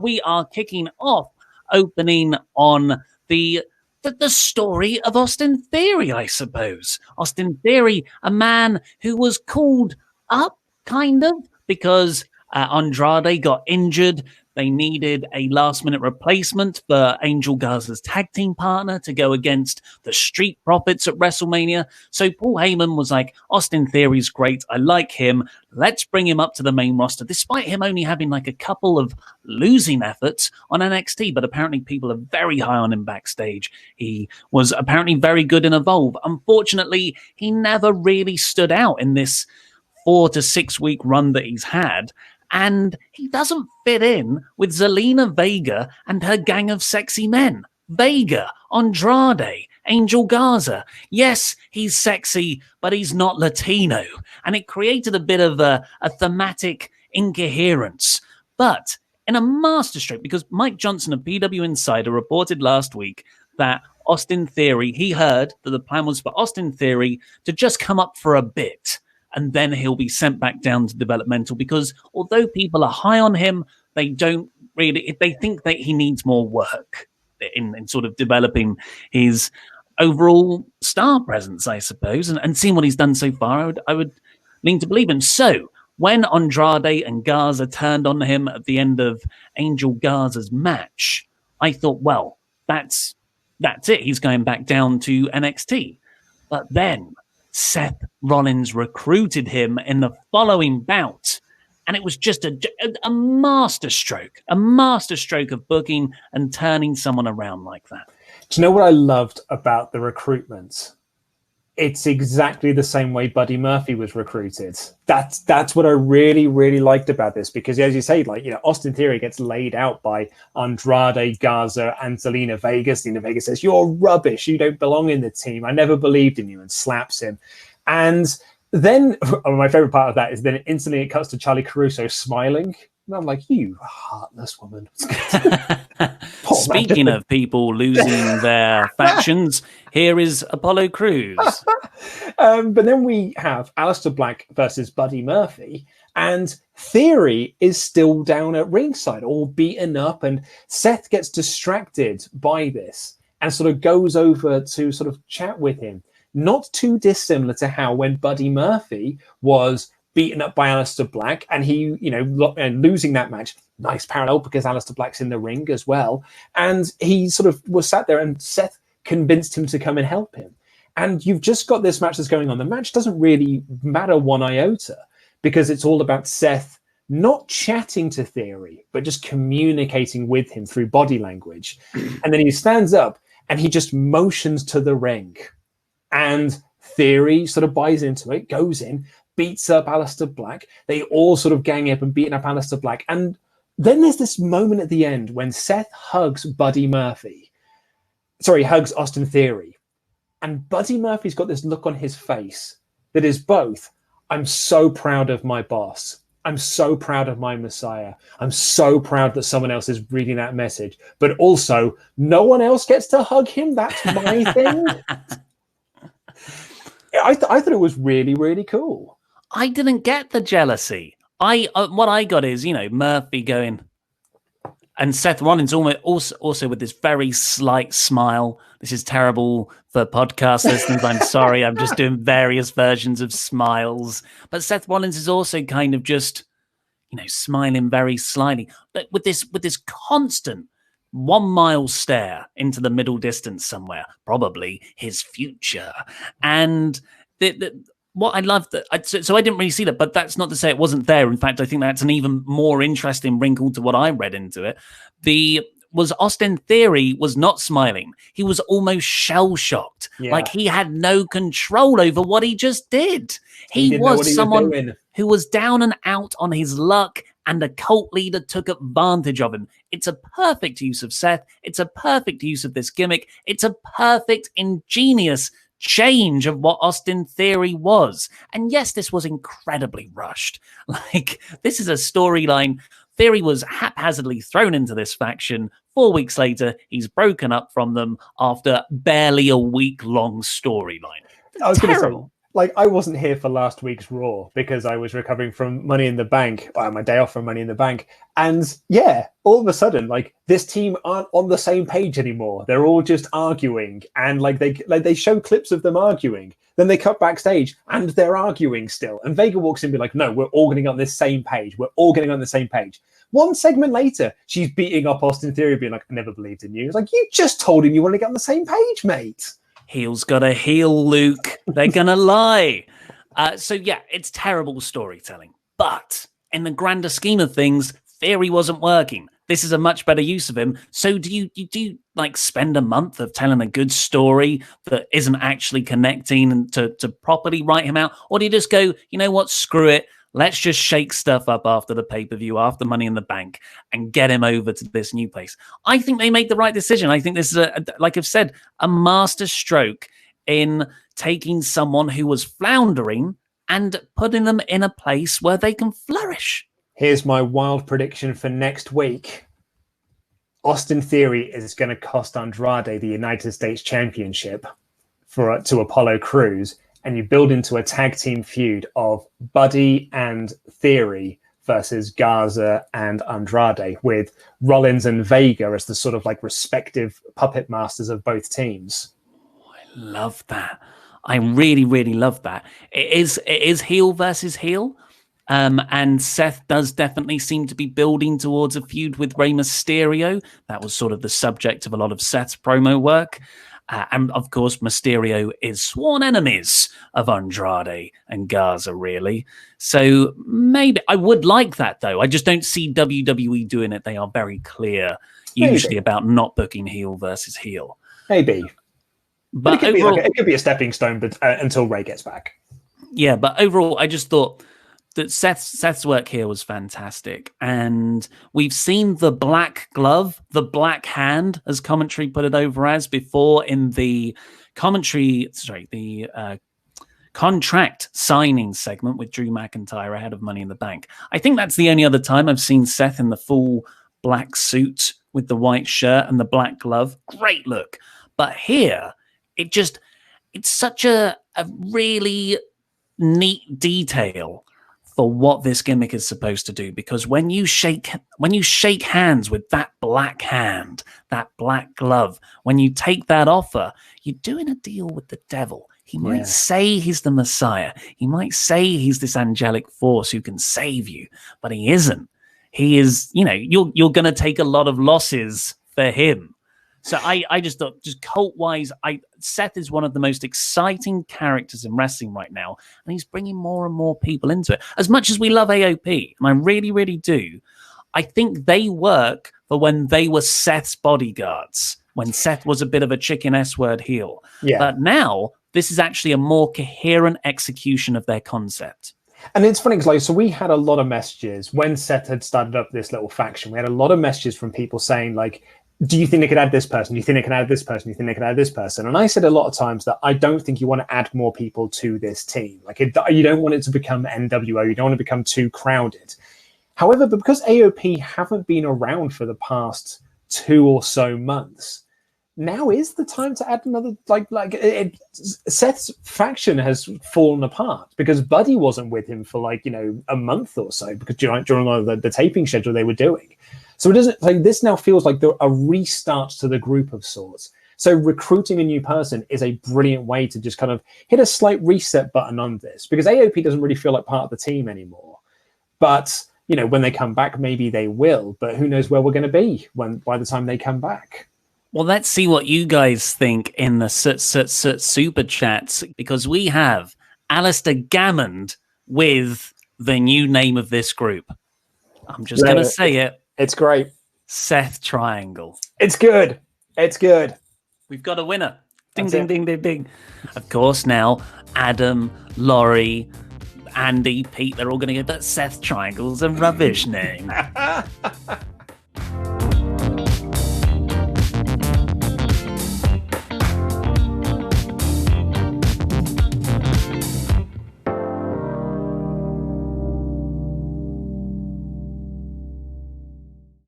We are kicking off opening on the story of Austin Theory, I suppose. Austin Theory, a man who was called up, kind of, because Andrade got injured. They needed a last-minute replacement for Angel Garza's tag team partner to go against the Street Profits at WrestleMania. So Paul Heyman was like, Austin Theory's great. I like him. Let's bring him up to the main roster, despite him only having like a couple of losing efforts on NXT. But apparently people are very high on him backstage. He was apparently very good in Evolve. Unfortunately, he never really stood out in this 4 to 6 week run that he's had. And he doesn't fit in with Zelina Vega and her gang of sexy men. Vega, Andrade, Angel Garza. Yes, he's sexy, but he's not Latino. And it created a bit of a thematic incoherence. But in a masterstroke, because Mike Johnson of PW Insider reported last week that Austin Theory, he heard that the plan was for Austin Theory to just come up for a bit, and then he'll be sent back down to developmental, because although people are high on him, they don't really, they think that he needs more work in sort of developing his overall star presence, I suppose, and seeing what he's done so far, I would lean to believe him. So when Andrade and Garza turned on him at the end of Angel Garza's match, I thought, well, that's it. He's going back down to NXT. But then Seth Rollins recruited him in the following bout, and it was just a masterstroke of booking and turning someone around like that. Do you know what I loved about the recruitment? It's exactly the same way Buddy Murphy was recruited. That's what I really, really liked about this, because as you say, like, you know, Austin Theory gets laid out by Andrade, Garza, and Zelina Vega. Zelina Vega says, "You're rubbish. You don't belong in the team. I never believed in you," and slaps him. And then my favorite part of that is then instantly it cuts to Charlie Caruso smiling. And I'm like, you heartless woman. Speaking of people losing their factions, here is Apollo Crews. But then we have Aleister Black versus Buddy Murphy, and Theory is still down at ringside, all beaten up, and Seth gets distracted by this and sort of goes over to sort of chat with him. Not too dissimilar to how when Buddy Murphy was beaten up by Aleister Black, and he, you know, losing that match. Nice parallel, because Aleister Black's in the ring as well. And he sort of was sat there, and Seth convinced him to come and help him. And you've just got this match that's going on. The match doesn't really matter one iota, because it's all about Seth not chatting to Theory, but just communicating with him through body language. And then he stands up, and he just motions to the ring. And Theory sort of buys into it, goes in, beats up Aleister Black. They all sort of gang up and beating up Aleister Black. And then there's this moment at the end when Seth hugs hugs Austin Theory. And Buddy Murphy's got this look on his face that is both, I'm so proud of my boss. I'm so proud of my Messiah. I'm so proud that someone else is reading that message. But also, no one else gets to hug him. That's my thing. I thought it was really, really cool. I didn't get the jealousy. What I got is, you know, Murphy going, and Seth Rollins also with this very slight smile. This is terrible for podcast listeners. I'm sorry. I'm just doing various versions of smiles. But Seth Rollins is also kind of just, you know, smiling very slyly, but with this constant 1 mile stare into the middle distance somewhere, probably his future. And what I loved, so I didn't really see that, but that's not to say it wasn't there. In fact, I think that's an even more interesting wrinkle to what I read into it. Was Austin Theory was not smiling. He was almost shell-shocked. Yeah. Like he had no control over what he just did. He was someone who was down and out on his luck, and a cult leader took advantage of him. It's a perfect use of Seth. It's a perfect use of this gimmick. It's a perfect, ingenious change of what Austin Theory was. And yes, this was incredibly rushed. Like, this is a storyline. Theory was haphazardly thrown into this faction. 4 weeks later, he's broken up from them after barely a week-long storyline. I was going to say, Like, I wasn't here for last week's Raw because I was recovering from Money in the Bank, my day off from Money in the Bank. And yeah, all of a sudden, like, this team aren't on the same page anymore. They're all just arguing, and they show clips of them arguing. Then they cut backstage, and they're arguing still. And Vega walks in and be like, "No, we're all getting on this same page. We're all getting on the same page." One segment later, she's beating up Austin Theory, being like, "I never believed in you." It's like, you just told him you want to get on the same page, mate. Heel's got a heel, Luke. They're going to lie. So, yeah, it's terrible storytelling. But in the grander scheme of things, Theory wasn't working. This is a much better use of him. So do you like spend a month of telling a good story that isn't actually connecting to properly write him out? Or do you just go, you know what, screw it. Let's just shake stuff up after the pay-per-view, after Money in the Bank, and get him over to this new place. I think they made the right decision. I think this is, like I've said, a master stroke in taking someone who was floundering and putting them in a place where they can flourish. Here's my wild prediction for next week. Austin Theory is going to cost Andrade the United States Championship to Apollo Crews, and you build into a tag team feud of Buddy and Theory versus Garza and Andrade, with Rollins and Vega as the sort of like respective puppet masters of both teams. Oh, I love that. I really, really love that. It is heel versus heel. And Seth does definitely seem to be building towards a feud with Rey Mysterio. That was sort of the subject of a lot of Seth's promo work. And of course, Mysterio is sworn enemies of Andrade and Garza, really. So maybe I would like that, though. I just don't see WWE doing it. They are very clear, usually about not booking heel versus heel. Maybe. But it could be a stepping stone, but until Rey gets back. Yeah, but overall, I just thought that Seth's work here was fantastic. And we've seen the black glove, the black hand, as commentary put it over as before in the contract signing segment with Drew McIntyre ahead of Money in the Bank. I think that's the only other time I've seen Seth in the full black suit with the white shirt and the black glove. Great look. But here, it's such a really neat detail for what this gimmick is supposed to do, because when you shake hands with that black hand, that black glove, when you take that offer, you're doing a deal with the devil. He might say he's the Messiah. He might say he's this angelic force who can save you, but he isn't. He is, you're going to take a lot of losses for him. So I just thought, just cult-wise, Seth is one of the most exciting characters in wrestling right now, and he's bringing more and more people into it. As much as we love AOP, and I really, really do, I think they work for when they were Seth's bodyguards, when Seth was a bit of a chicken S-word heel. Yeah. But now, this is actually a more coherent execution of their concept. And it's funny because so we had a lot of messages when Seth had started up this little faction. We had a lot of messages from people saying, like, do you think they could add this person? Do you think they can add this person? Do you think they can add this person? And I said a lot of times that I don't think you want to add more people to this team. Like, you don't want it to become NWO. You don't want to become too crowded. However, because AOP haven't been around for the past 2 or so months, now is the time to add another, Seth's faction has fallen apart because Buddy wasn't with him for a month or so because during all the taping schedule they were doing. So it doesn't this now feels like a restart to the group of sorts. So recruiting a new person is a brilliant way to just kind of hit a slight reset button on this, because AOP doesn't really feel like part of the team anymore. But when they come back, maybe they will. But who knows where we're going to be by the time they come back. Well, let's see what you guys think in the super chats, because we have Alistair Gammond with the new name of this group. I'm just going to say it. It's great. Seth Triangle. It's good. It's good. We've got a winner. Ding, ding, ding, ding, ding. Of course, now Adam, Laurie, Andy, Pete, they're all going to go, but Seth Triangle's a rubbish name.